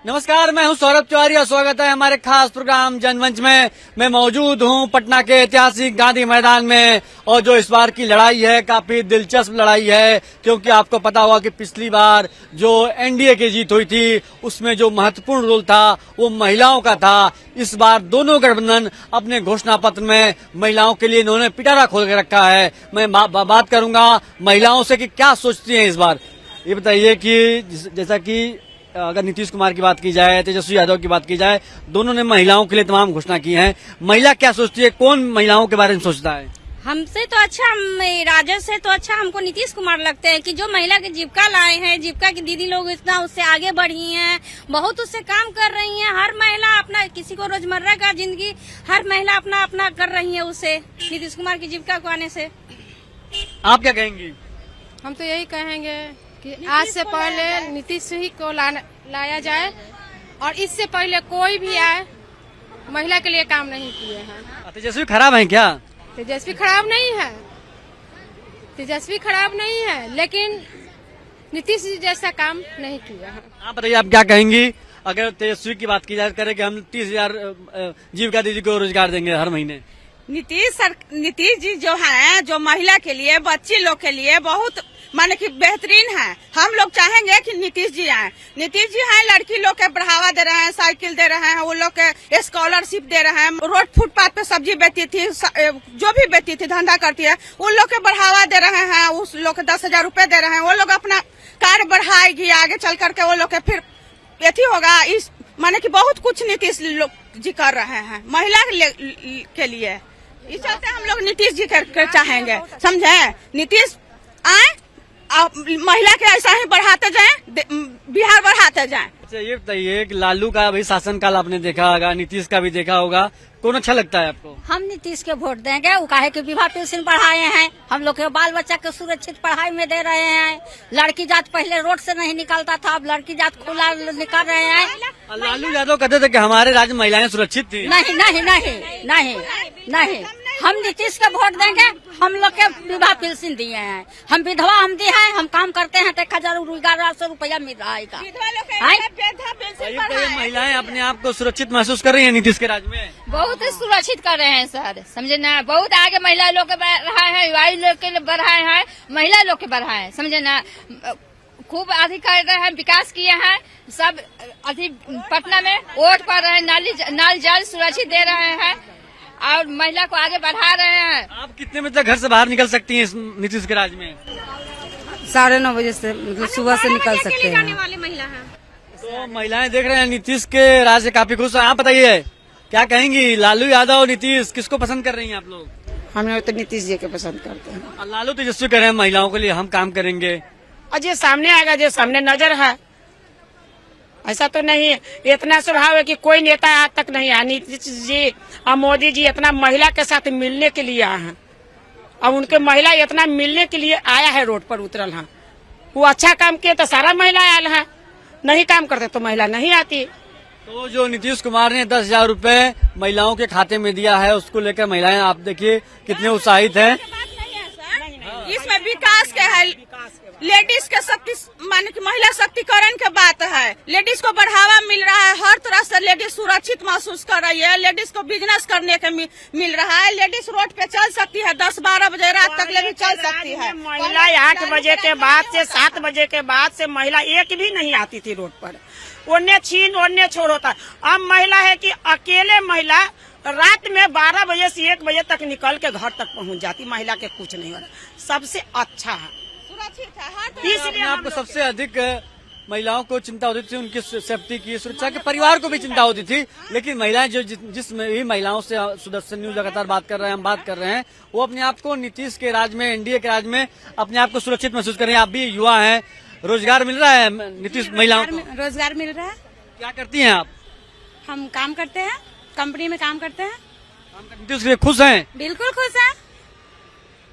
नमस्कार, मैं हूं सौरभ तिवारी और स्वागत है हमारे खास प्रोग्राम जनमंच में। मैं मौजूद हूं पटना के ऐतिहासिक गांधी मैदान में और जो इस बार की लड़ाई है काफी दिलचस्प लड़ाई है, क्योंकि आपको पता होगा कि पिछली बार जो एनडीए की जीत हुई थी उसमें जो महत्वपूर्ण रोल था वो महिलाओं का था। इस बार दोनों गठबंधन अपने घोषणा पत्र में महिलाओं के लिए इन्होंने पिटारा खोल के रखा है। मैं बात करूंगा महिलाओं से कि क्या सोचती हैं इस बार। ये बताइए कि जैसा कि अगर नीतीश कुमार की बात की जाए, तेजस्वी यादव की बात की जाए, दोनों ने महिलाओं के लिए तमाम घोषणा की है। महिला क्या सोचती है, कौन महिलाओं के बारे में सोचता है? हमसे तो अच्छा, राजद से तो अच्छा हमको नीतीश कुमार लगते हैं कि जो महिला की जीविका लाए हैं, जीविका की दीदी लोग इतना उससे आगे बढ़ी हैं, बहुत उससे काम कर रही हैं। हर महिला अपना, किसी को रोजमर्रा का जिंदगी हर महिला अपना अपना कर रही है उससे, नीतीश कुमार की जीविका को आने से। आप क्या कहेंगी? हम तो यही कहेंगे कि आज से पहले नीतीश ही को लाया जाए और इससे पहले कोई भी आए, महिला के लिए काम नहीं किए हैं। तेजस्वी खराब है क्या? तेजस्वी खराब नहीं है, तेजस्वी खराब नहीं है, लेकिन नीतीश जी जैसा काम नहीं किया है। आप बताइए, आप क्या कहेंगी अगर तेजस्वी की बात की जाए करें कि हम 30,000 जीविका दीदी को रोजगार देंगे हर महीने? नीतीश जी जो है, जो महिला के लिए, बच्ची लोग के लिए बहुत माने कि बेहतरीन है। हम लोग चाहेंगे कि नीतीश जी आए। नीतीश जी हैं, लड़की लोग के बढ़ावा दे रहे हैं, साइकिल दे रहे हैं, वो लोग के स्कॉलरशिप दे रहे हैं। रोड फुटपाथ पे सब्जी बेचती थी, जो भी बेचती थी, धंधा करती है, उन लोग के बढ़ावा दे रहे हैं। उस लोग के 10,000 रूपये दे रहे हैं। वो लोग अपना कार्य बढ़ाएगी आगे चल करके, वो लोग के फिर यही होगा। इस माने कि बहुत कुछ नीतीश जी कर रहे हैं महिला के लिए। इस चलते हम लोग नीतीश जी कर चाहेंगे, समझे? नीतीश आए, महिला के ऐसा ही बढ़ाते जाएं, बिहार बढ़ाते जाएं। अच्छा, ये बताइए कि लालू का भी शासनकाल आपने देखा होगा, नीतीश का भी देखा होगा, कौन अच्छा लगता है आपको? हम नीतीश के वोट देंगे। वो काहे कि विवाह पेंशन बढ़ाए हैं, हम लोग के बाल बच्चा के सुरक्षित पढ़ाई में दे रहे हैं। लड़की जात पहले रोड से नहीं निकलता था, अब लड़की जात खुला निकल रहे हैं। लालू यादव कहते थे कि हमारे राज्य में महिलाएं सुरक्षित थी। नहीं नहीं नहीं नहीं नहीं, हम नीतीश के वोट देंगे। हम लोग के विवाह पेंशन दिए हैं, हम विधवा हम दिए हैं, हम काम करते हैं तो 1,000 रुपया मिल रहा है। महिलाएं अपने आप को सुरक्षित महसूस कर रही है नीतीश के राज्य में? बहुत सुरक्षित कर रहे हैं सर, समझे ना। बहुत आगे महिला लोग के बढ़ाए हैं, युवा लोग के बढ़ाए हैं, महिला लोग के बढ़ाए हैं, समझे ना। खूब अधिक कर रहे हैं, विकास किए हैं सब। अधिक पटना में वोट कर रहे हैं, नाली जल सुरक्षित दे रहे हैं और महिला को आगे बढ़ा रहे हैं। आप कितने बजे तक घर से बाहर निकल सकती हैं इस नीतीश के राज्य में? 9:30 बजे से, मतलब सुबह से निकल सकते हैं। वाली महिला है तो महिलाएं देख रहे हैं नीतीश के राज्य काफी खुश है। आप बताइए क्या कहेंगी, लालू यादव और नीतीश किसको पसंद कर रही हैं आप लोग? हम लोग तो नीतीश जी के पसंद करते हैं। और लालू तेजस्वी कह रहे हैं महिलाओं के लिए हम काम करेंगे। और जो सामने आएगा, जो सामने नजर है, ऐसा तो नहीं है। इतना स्वभाव है कि कोई नेता आज तक नहीं आया। नीतीश जी और मोदी जी इतना महिला के साथ मिलने के लिए आए हैं, और उनके महिला इतना मिलने के लिए आया है, रोड पर उतरल है। वो अच्छा काम किए तो सारा महिला आयल है, नहीं काम करते तो महिला नहीं आती। तो जो नीतीश कुमार ने 10,000 रूपये महिलाओं के खाते में दिया है, उसको लेकर महिलाएं आप देखिए कितने उत्साहित हैं। इसमें विकास के है, लेडीज के शक्ति माने कि महिला शक्तिकरण के बात है। लेडीज को बढ़ावा मिल रहा है, हर तरह से लेडीज सुरक्षित महसूस कर रही है। लेडीज को बिजनेस करने के मिल रहा है। लेडीज रोड पे चल सकती है, 10-12 बजे रात तक भी चल सकती है। महिला 8 बजे के बाद से 7 बजे के बाद से महिला एक भी नहीं आती थी रोड पर। ओन्ने छीन ओन्ने छोड़ होता है। अब महिला है कि अकेले महिला रात में 12 बजे से 1 बजे तक निकल के घर तक पहुंच जाती। महिला के कुछ नहीं हो रहा, सबसे अच्छा है, सुरक्षित है। इसलिए आपको सबसे अधिक महिलाओं को चिंता होती थी, उनकी सेफ्टी की, सुरक्षा के, परिवार को भी चिंता होती थी। लेकिन महिलाएं जो जिस भी महिलाओं से सुदर्शन न्यूज लगातार बात कर रहे हैं, हम बात कर रहे हैं, वो अपने आप को नीतीश के राज में, एनडीए के राज में अपने आप को सुरक्षित महसूस कर रहे हैं। आप भी युवा हैं, रोजगार मिल रहा है नीतीश महिलाओं को? रोजगार मिल रहा है। क्या करती हैं आप? हम काम करते हैं, कंपनी में काम करते हैं। नीतीश के खुश हैं? बिल्कुल खुश है।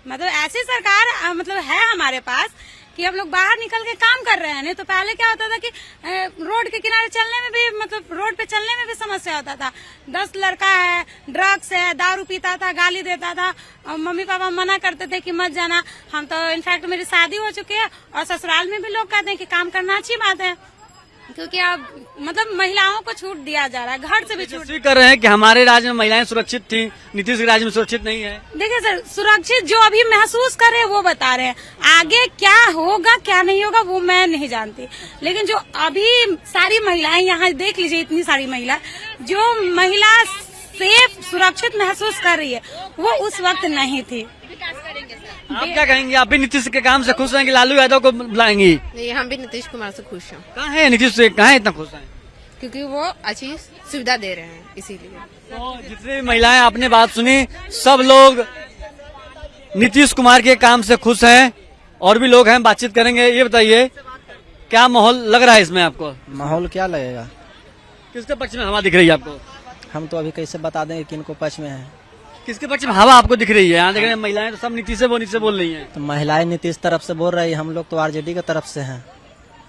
मतलब ऐसी सरकार मतलब है हमारे पास कि हम लोग बाहर निकल के काम कर रहे हैं। नहीं तो पहले क्या होता था कि रोड के किनारे चलने में भी, मतलब रोड पे चलने में भी समस्या होता था। 10 लड़का है, ड्रग्स है, दारू पीता था, गाली देता था, और मम्मी पापा मना करते थे कि मत जाना। हम तो इनफैक्ट मेरी शादी हो चुकी है और ससुराल में भी लोग कहते हैं कि काम करना अच्छी बात है। क्योंकि अब मतलब महिलाओं को छूट दिया जा रहा है, घर से भी छूट। तेजस्वी कर रहे हैं कि हमारे राज्य में महिलाएं सुरक्षित थी, नीतीश के राज्य में सुरक्षित नहीं है। देखिए सर, सुरक्षित जो अभी महसूस कर रहे हैं वो बता रहे हैं, आगे क्या होगा क्या नहीं होगा वो मैं नहीं जानती, लेकिन जो अभी सारी महिलाएं यहाँ देख लीजिए, इतनी सारी महिला, जो महिला सेफ सुरक्षित महसूस कर रही है वो उस वक्त नहीं थी। आप क्या कहेंगे? आप भी नीतीश के काम से खुश हैं कि लालू यादव को बुलाएंगी? नहीं, हम भी नीतीश कुमार से खुश हैं, कहाँ है नीतीश से, कहाँ इतना खुश हैं? क्योंकि वो अच्छी सुविधा दे रहे हैं, इसीलिए। तो जितनी भी महिलाएं आपने बात सुनी, सब लोग नीतीश कुमार के काम से खुश हैं। और भी लोग हैं, बातचीत करेंगे। ये बताइए क्या माहौल लग रहा है इसमें आपको? माहौल क्या लगेगा? किसके पक्ष में हवा दिख रही है आपको? हम तो अभी कैसे बता देंगे किनको पक्ष में है। किसके पक्ष में हवा आपको दिख रही है? यहाँ देख रहे हैं महिलाएं तो सब नीतीश से बोल रही हैं। तो महिलाएं नीतीश तरफ से बोल रही है, हम लोग तो आरजेडी की तरफ से हैं।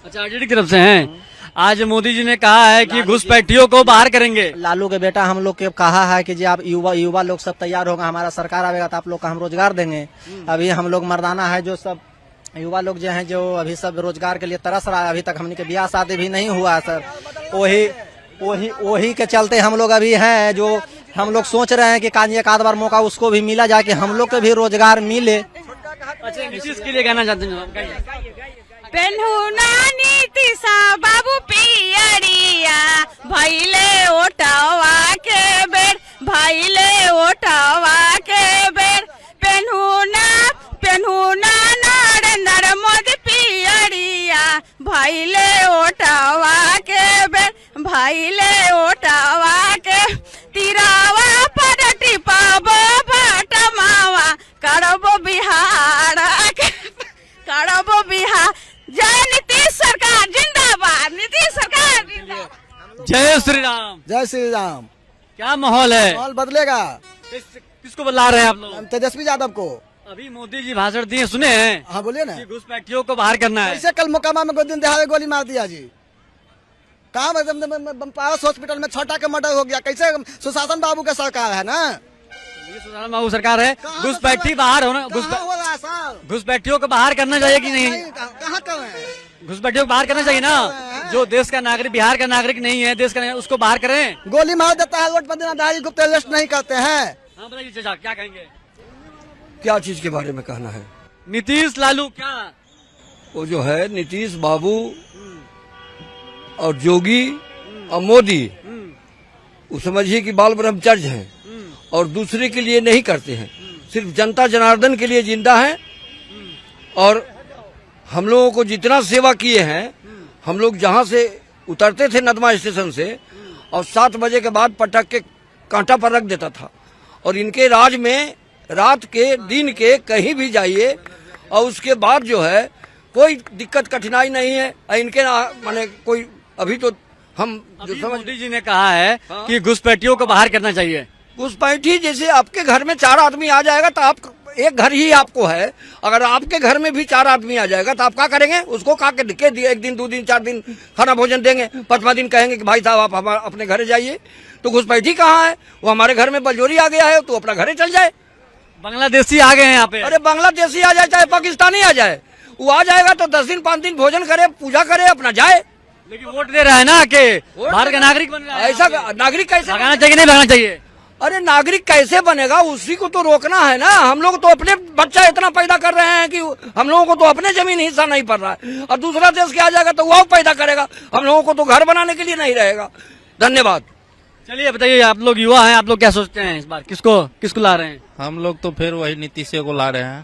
अच्छा, आरजेडी की तरफ से हैं। आज मोदी जी ने कहा है कि घुसपैठियों को बाहर करेंगे। लालू के बेटा हम लोग के कहा है कि जी आप युवा लोग सब तैयार होगा, हमारा सरकार आएगा तो आप लोग का हम रोजगार देंगे। अभी हम लोग मर्दाना है, जो सब युवा लोग जो हैं, जो अभी सब रोजगार के लिए तरस रहा है। अभी तक हमने के ब्याह शादी भी नहीं हुआ है सर। वही के चलते हम लोग अभी हैं, जो हम लोग सोच रहे हैं कि काजी एक आध बार मौका उसको भी मिला जाए कि हम लोग को भी रोजगार मिले। अच्छा, नीतीश के लिए कहना चाहते हैं? पेन्हुना नीतीशा बाबू पियरिया, भैले ओटवा के बेर, भैले ओटवा के बेर, पेन्हुना नरेंद्र मोदी पियरिया, भैले ओटवा के बेर, भैले ओटवा के, तिरावा पर टिपाबो भटमावा, करबो बिहार करबो बिहार। जय नीतीश सरकार जिंदाबाद, नीतीश सरकार जिंदाबाद। जय श्री राम। जय श्री राम। क्या माहौल है? माहौल बदलेगा। किसको बुला रहे हैं आप लोग? तेजस्वी यादव को। अभी मोदी जी भाषण दिए, सुने हैं? हाँ बोलिए ना। कि घुसपैठियों को बाहर करना है। कैसे कल मोकामा में दिन दहाड़े गोली मार दिया जी? कहाँ पारस हॉस्पिटल में छोटा का मर्डर हो गया? कैसे सुशासन बाबू का सरकार है ना, ये सुशासन बाबू सरकार है। घुसपैठी बाहर होना, घुसपैठियों को बाहर करना चाहिए कि नहीं? कहाँ कर रहे हैं? घुसपैठियों को बाहर करना चाहिए ना। जो देश का नागरिक, बिहार का नागरिक नहीं है, देश का नहीं है, उसको बाहर करें। गोली मार देता है रोड पर, दिनादारी गुप्त अरेस्ट नहीं करते हैं। हाँ बताइए चाचा, क्या कहेंगे? क्या चीज के बारे में कहना है? नीतीश लालू क्या? वो जो है नीतीश बाबू और योगी और मोदी, वो समझिए कि बाल ब्रह्मचर्य हैं और दूसरे के लिए नहीं करते हैं, सिर्फ जनता जनार्दन के लिए जिंदा हैं। और हम लोगों को जितना सेवा किए हैं, हम लोग जहाँ से उतरते थे नदमा स्टेशन से, और 7 बजे के बाद पटक के कांटा पर रख देता था। और इनके राज में रात के दिन के कहीं भी जाइए और उसके बाद जो है कोई दिक्कत कठिनाई नहीं है। इनके माने कोई अभी तो हम जो समझ, मोदी जी ने कहा है कि घुसपैठियों को बाहर करना चाहिए। घुसपैठी जैसे आपके घर में 4 आदमी आ जाएगा तो आप, एक घर ही आपको है, अगर आपके घर में भी 4 आदमी आ जाएगा तो आप क्या करेंगे? उसको खा के 1 दिन 2 दिन 4 दिन खाना भोजन देंगे, 5वां दिन कहेंगे कि भाई साहब आप अपने घर जाइए। तो घुसपैठी कहाँ है? वो हमारे घर में बलजोरी आ गया है तो अपना घर चल जाए। बांग्लादेशी आ गए हैं यहाँ पे। अरे बांग्लादेशी आ जाए चाहे पाकिस्तानी आ जाए, वो आ जाएगा तो 10 दिन 5 दिन भोजन करे, पूजा करे, अपना जाए। लेकिन वोट दे रहा है ना कि भारत का नागरिक बन रहा है। ऐसा नागरिक कैसे भगाना चाहिए नहीं भगाना चाहिए? अरे नागरिक कैसे बनेगा? उसी को तो रोकना है ना। हम लोग तो अपने बच्चा इतना पैदा कर रहे हैं कि हम लोगों को तो अपने जमीन हिस्सा नहीं पड़ रहा है, और दूसरा देश के आ जाएगा तो वो पैदा करेगा। हम लोगों को तो घर बनाने के लिए नहीं रहेगा। धन्यवाद। चलिए बताइए, आप लोग युवा हैं, आप लोग क्या सोचते हैं इस बार? किसको ला रहे हैं? हम लोग तो फिर वही नीतीश को ला रहे हैं।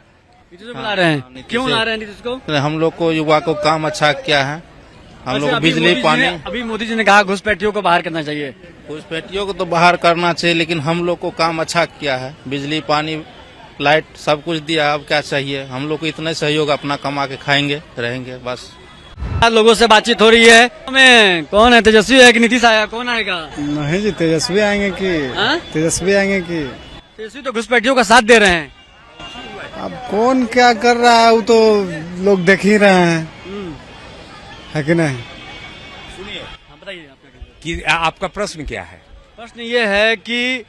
नीतीश को ला रहे हैं? नीतीश क्यों से। ला रहे हैं नीतीश को? हम लोग को युवा को काम अच्छा क्या है, हम लोग अभी बिजली मोदी जी पानी, ने- अभी मोदी जी ने कहा घुसपैठियों को बाहर करना चाहिए। घुसपैठियों को तो बाहर करना चाहिए, लेकिन हम लोग को काम अच्छा क्या है, बिजली पानी लाइट सब कुछ दिया, अब क्या चाहिए? हम लोग को इतना सहयोग, अपना कमा के खाएंगे रहेंगे बस। लोगों से बातचीत हो रही है। में कौन है, तेजस्वी है कि नीतीश आया? कौन आएगा? नहीं जी, तेजस्वी आएंगे कि हाँ? तेजस्वी आएंगे कि तेजस्वी तो घुसपैठियों का साथ दे रहे हैं। अब कौन क्या कर रहा है वो तो लोग देख ही रहे हैं, है कि नहीं? हाँ, बताइए आपका क्या? कि आपका प्रश्न क्या है? प्रश्न ये है कि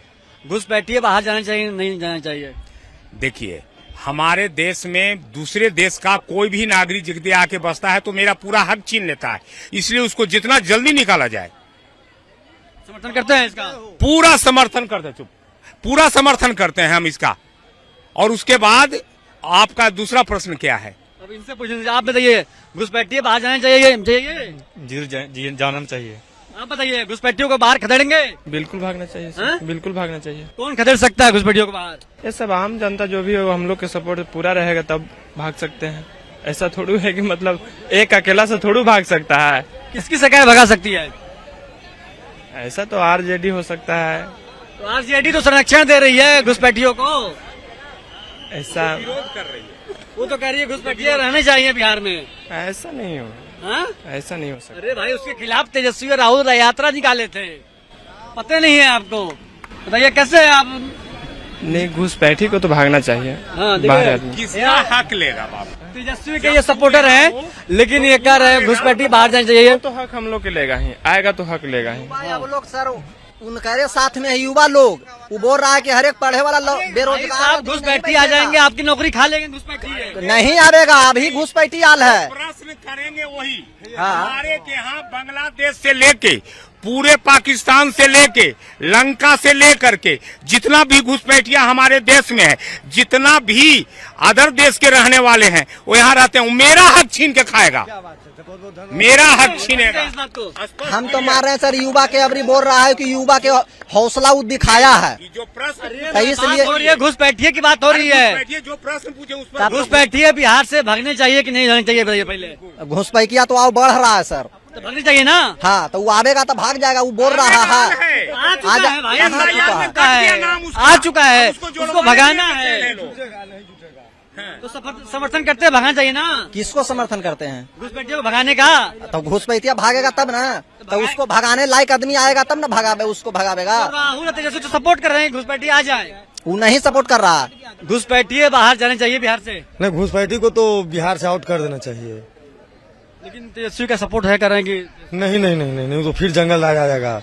घुसपैठिए बाहर जाना चाहिए नहीं जाना चाहिए? देखिए, हमारे देश में दूसरे देश का कोई भी नागरिक जिगदे आके बसता है तो मेरा पूरा हक छीन लेता है, इसलिए उसको जितना जल्दी निकाला जाए। समर्थन करते हैं इसका? पूरा समर्थन करते, चुप, पूरा समर्थन करते हैं हम इसका। और उसके बाद आपका दूसरा प्रश्न क्या है? अब इनसे पूछें, आप बताइए, घुसपैठिए बाहर जाना चाहिए? जी जाना चाहिए। आप बताइए, घुसपैठियों को बाहर खदेड़ेंगे? बिल्कुल भागना चाहिए सर, हाँ? बिल्कुल भागना चाहिए। कौन खदेड़ सकता है घुसपैठियों को बाहर? ये सब आम जनता जो भी हो, हम लोग के सपोर्ट पूरा रहेगा तब भाग सकते हैं। ऐसा थोड़ी है कि मतलब एक अकेला से थोड़ी भाग सकता है। किसकी सरकार भगा सकती है? ऐसा तो आरजेडी हो सकता है। तो आरजेडी तो संरक्षण दे रही है घुसपैठियों को। ऐसा वो तो कह रही है घुसपैठिए रहने चाहिए बिहार में। ऐसा नहीं हो, हाँ? ऐसा नहीं हो सकता। अरे भाई, उसके खिलाफ तेजस्वी और राहुल यात्रा निकाले थे, पता नहीं है आपको? बताइए कैसे है आप? नहीं, घुसपैठी को तो भागना चाहिए। हाँ, बाहर आदमी। किसका हक लेगा बाबू? तेजस्वी के ये सपोर्टर हैं, लेकिन ये कह रहे हैं घुसपैठी बाहर जाना चाहिए। तो हक हम लोग के लेगा ही, आएगा तो हक लेगा ही। अब लोग सर उनके साथ में है युवा लोग, वो बोल रहा है कि हर एक पढ़े वाला बेरोजगार आप घुसपैठी आ जाएंगे, आपकी नौकरी खा लेंगे घुसपैठी। नहीं आवेगा, अभी घुसपैठी आल है। प्रश्न करेंगे वही। हाँ। हमारे के यहाँ बांग्लादेश से लेके पूरे पाकिस्तान से लेके लंका से लेकर के जितना भी घुसपैठिया हमारे देश में है, जितना भी अदर देश के रहने वाले हैं वो यहाँ रहते हैं, मेरा हक छीन के खाएगा, मेरा हक छीनेगा। हम तो मार रहे हैं सर, युवा के अबरी बोल रहा है कि युवा के हौसला वो दिखाया है, जो प्रश्न तो इसलिए घुसपैठिए की बात हो रही है। जो प्रश्न पूछे उस पर घुसपैठिए बिहार से भागने चाहिए कि नहीं जाने चाहिए? बताइए पहले। घुसपैठिया तो आओ बढ़ रहा है सर। तो भागनी चाहिए ना? हाँ, तो वो आवेगा तो भाग जाएगा, वो बोल रहा है। आ चुका है भाई, कहाँ चुका है? आ चुका है, उसको भगाना है। तो समर्थन करते हैं, भगाना चाहिए ना? किसको समर्थन करते हैं? घुसपैठियों को भगाने का। तो घुसपैठिया भागेगा तब ना, तो उसको भगाने लायक आदमी आएगा तब ना भगावे, उसको भगावेगा। राहुल तेजस्वी तो सपोर्ट कर रहे हैं घुसपैठी आ जाए। वो नहीं सपोर्ट कर रहा। घुसपैठिए बाहर जाने चाहिए बिहार से, नहीं, घुसपैठी को तो बिहार से आउट कर देना चाहिए। लेकिन तेजस्वी का सपोर्ट है, कर रहे हैं कि नहीं नहीं नहीं नहीं, नहीं तो फिर जंगल लगा जाएगा।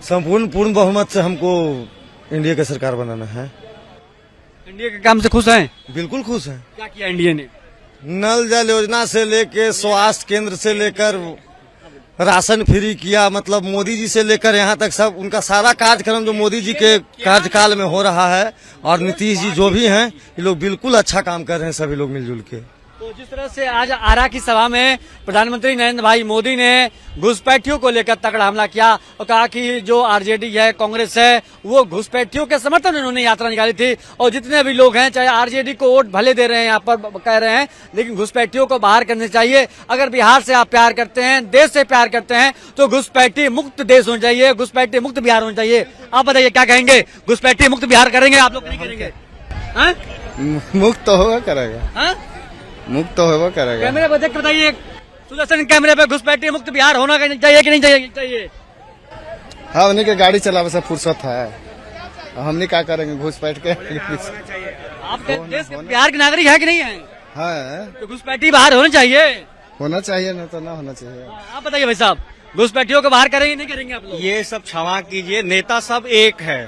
संपूर्ण पूर्ण बहुमत से हमको इंडिया की सरकार बनाना है। इंडिया के काम से खुश हैं? बिल्कुल खुश हैं। क्या किया इंडिया ने? नल जल योजना से लेके स्वास्थ्य केंद्र से लेकर राशन फ्री किया, मतलब मोदी जी से लेकर यहाँ तक सब उनका सारा कार्यक्रम जो मोदी जी के कार्यकाल में हो रहा है, और नीतीश जी जो भी हैं, ये लोग बिल्कुल अच्छा काम कर रहे हैं, सभी लोग मिलजुल के। तो जिस तरह से आज आरा की सभा में प्रधानमंत्री नरेंद्र भाई मोदी ने घुसपैठियों को लेकर तगड़ा हमला किया और कहा कि जो आरजेडी है, कांग्रेस है, वो घुसपैठियों के समर्थन में उन्होंने यात्रा निकाली थी, और जितने भी लोग हैं, चाहे आरजेडी को वोट भले दे रहे हैं, यहाँ पर कह रहे हैं, लेकिन घुसपैठियों को बाहर करने चाहिए। अगर बिहार से आप प्यार करते हैं, देश से प्यार करते हैं, तो घुसपैठी मुक्त देश होना चाहिए, घुसपैठी मुक्त बिहार होना चाहिए। आप बताइए क्या कहेंगे? घुसपैठी मुक्त बिहार करेंगे आप लोग? नहीं करेंगे? मुक्त तो होगा करेगा, हाँ? मुक्त तो होगा करेगा। कैमरे पर देख के बताइए, सुदर्शन कैमरे पे, घुसपैठी मुक्त बिहार होना चाहिए कि नहीं चाहिए? हाँ, उन्हीं के गाड़ी चलावे से फुर्सत है, हमने क्या करेंगे घुसपैठ के। आप देश के बिहार के नागरिक है कि नहीं है? हाँ, तो घुसपैठी बाहर होना चाहिए। होना चाहिए, ना तो ना होना चाहिए। आप बताइए भाई साहब, घुसपैठियों को बाहर करेंगे नहीं करेंगे आप लोग? ये सब क्षमा कीजिए, नेता सब एक है,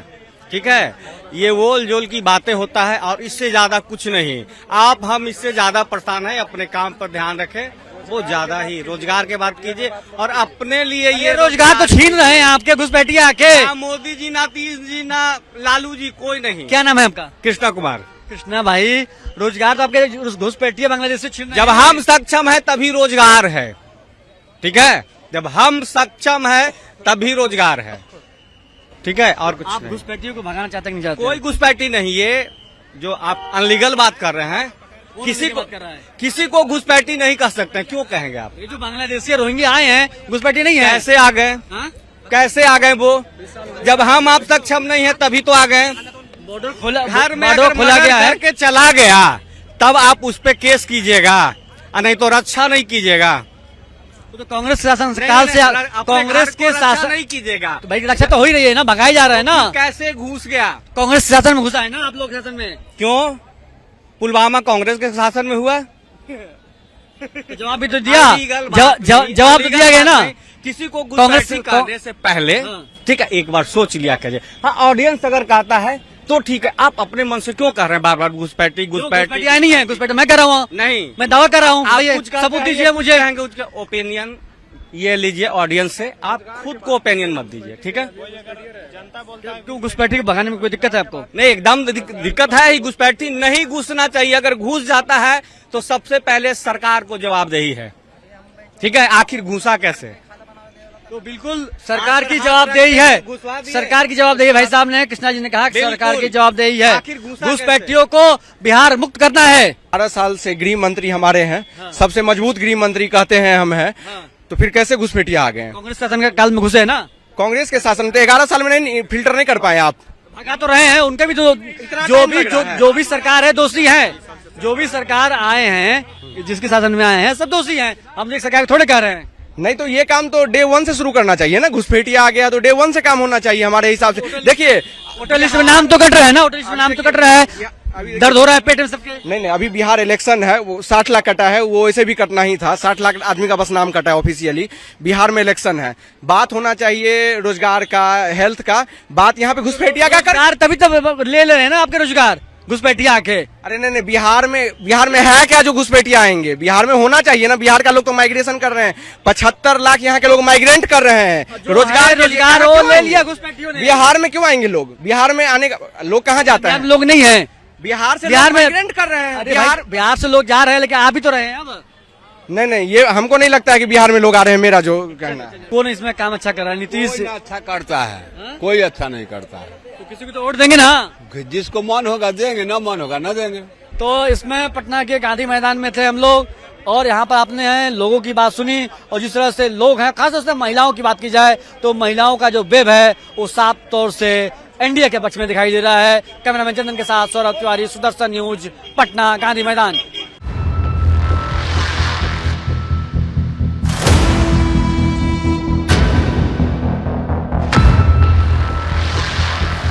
ठीक है? ये वोल जोल की बातें होता है और इससे ज्यादा कुछ नहीं। आप हम इससे ज्यादा परेशान है, अपने काम पर ध्यान रखें, वो ज्यादा ही रोजगार की बात कीजिए और अपने लिए ये रोजगार तो छीन रहे हैं आपके घुसपैठिए आके। ना मोदी जी, ना तीज जी, ना लालू जी, कोई नहीं। क्या नाम है आपका? कृष्णा कुमार। कृष्णा भाई, रोजगार तो आपके घुसपैठिए बांग्लादेश से छीन रहे जब हैं। हम सक्षम है तभी रोजगार है, ठीक है? जब हम सक्षम है तभी रोजगार है, ठीक है? और कुछ आप नहीं। घुसपैठियों को भगाना चाहते हैं? नहीं चाहते? कोई घुसपैठी नहीं, ये जो आप अनलीगल बात कर रहे हैं, किसी को घुसपैठी नहीं कह सकते हैं। क्यों कहेंगे आप? ये जो बांग्लादेशी रोहिंग्या आए हैं, घुसपैठी नहीं है? कैसे आ गए? कैसे आ गए वो? जब हम आप सक्षम नहीं है तभी तो आ गए। बॉर्डर खोला, घर में बॉर्डर खोला गया है करके चला गया, तब आप उस पे केस कीजिएगा, और नहीं तो रक्षा नहीं कीजिएगा। तो कांग्रेस शासन काल से कांग्रेस के शासन नहीं कीजिएगा तो भाई रक्षा तो हो ही रही है ना, भगाए जा रहे हैं ना। कैसे घुस गया? कांग्रेस शासन में घुसा है ना आप लोग शासन में। क्यों? पुलवामा कांग्रेस के शासन में हुआ? जवाब भी तो दिया, जवाब तो दिया गया ना। किसी को घुसपैठी करने से पहले, ठीक है, एक बार सोच लिया करिए। हाँ, ऑडियंस अगर कहता है तो ठीक है, आप अपने मन से क्यों कर रहे हैं बार बार घुसपैठी घुसपैठी? नहीं है घुसपैठ, मैं कर रहा हूँ, नहीं, मैं दावा कर रहा हूँ। आप भैया, कुछ कहते सबूत हैं, दीजिए ये मुझे। कहेंगे उसका ओपिनियन ये लीजिए ऑडियंस से, आप खुद को ओपिनियन मत दीजिए, ठीक है? क्यों घुसपैठी को भगाने में कोई दिक्कत है आपको? नहीं, एकदम दिक्कत है ही, घुसपैठी नहीं घुसना चाहिए। अगर घुस जाता है तो सबसे पहले सरकार को जवाबदेही है, ठीक है? आखिर घुसा कैसे? तो बिल्कुल सरकार की जवाबदेही है, सरकार की जवाबदेही। भाई साहब ने, कृष्णा जी ने कहा कि सरकार की जवाबदेही है, घुसपैठियों को बिहार मुक्त करना है। 12 साल से गृह मंत्री हमारे हैं, सबसे मजबूत गृह मंत्री कहते हैं हम हैं, तो फिर कैसे घुसपैठिया आ गए हैं? कांग्रेस शासन के काल में घुसे है ना? कांग्रेस के शासन तो 11 साल में नहीं फिल्टर नहीं कर पाए आप। भगा तो रहे हैं, उनके भी जो भी सरकार है दोषी है, जो भी सरकार आए हैं, जिसके शासन में आए हैं, सब दोषी हैं। हम एक सरकार थोड़े कह रहे हैं। नहीं तो ये काम तो डे 1 से शुरू करना चाहिए ना, घुसपैठिया आ गया तो डे 1 से काम होना चाहिए हमारे हिसाब से। देखिए वोटर लिस्ट में नाम तो कट रहा है ना, वोटर लिस्ट में नाम तो कट रहा है, दर्द हो रहा है पेट में सबके। नहीं, अभी बिहार इलेक्शन है, वो 60 लाख कटा है, वो ऐसे भी कटना ही था। 60 लाख आदमी का बस नाम कटा है ऑफिशियली। बिहार में इलेक्शन है, बात होना चाहिए रोजगार का, हेल्थ का, बात यहाँ पे घुसपैठिया का कर। तभी तो ले रहे हैं ना आपके रोजगार, घुसपैठिया आके। अरे नहीं, बिहार में है क्या जो घुसपैठिया आएंगे? बिहार में होना चाहिए ना, बिहार का लोग तो माइग्रेशन कर रहे हैं, 75 लाख यहाँ के लोग माइग्रेंट कर रहे हैं, रोजगार वो ले लिया घुसपैठियों ने। बिहार में क्यों आएंगे लोग? बिहार में आने का लोग कहाँ जाता है? लोग नहीं है बिहार से, बिहार में माइग्रेंट कर रहे हैं। बिहार से लोग जा रहे हैं, लेकिन आ भी तो रहे हैं अब। नहीं, ये हमको नहीं लगता है कि बिहार में लोग आ रहे हैं, मेरा जो कहना है। कौन इसमें काम अच्छा कर रहा है? नीतीश अच्छा करता है, कोई अच्छा नहीं करता है। तो किसी को तो वोट देंगे ना, जिसको मन होगा देंगे, ना मन होगा ना देंगे। तो इसमें पटना के गांधी मैदान में थे हम लोग, और यहाँ पर आपने हैं लोगों की बात सुनी, और जिस तरह से लोग हैं, खासतौर से महिलाओं की बात की जाए तो महिलाओं का जो वेब है वो साफ तौर से एनडीए के पक्ष में दिखाई दे रहा है। कैमरामैन चंदन के साथ सौरभ तिवारी, सुदर्शन न्यूज, पटना गांधी मैदान।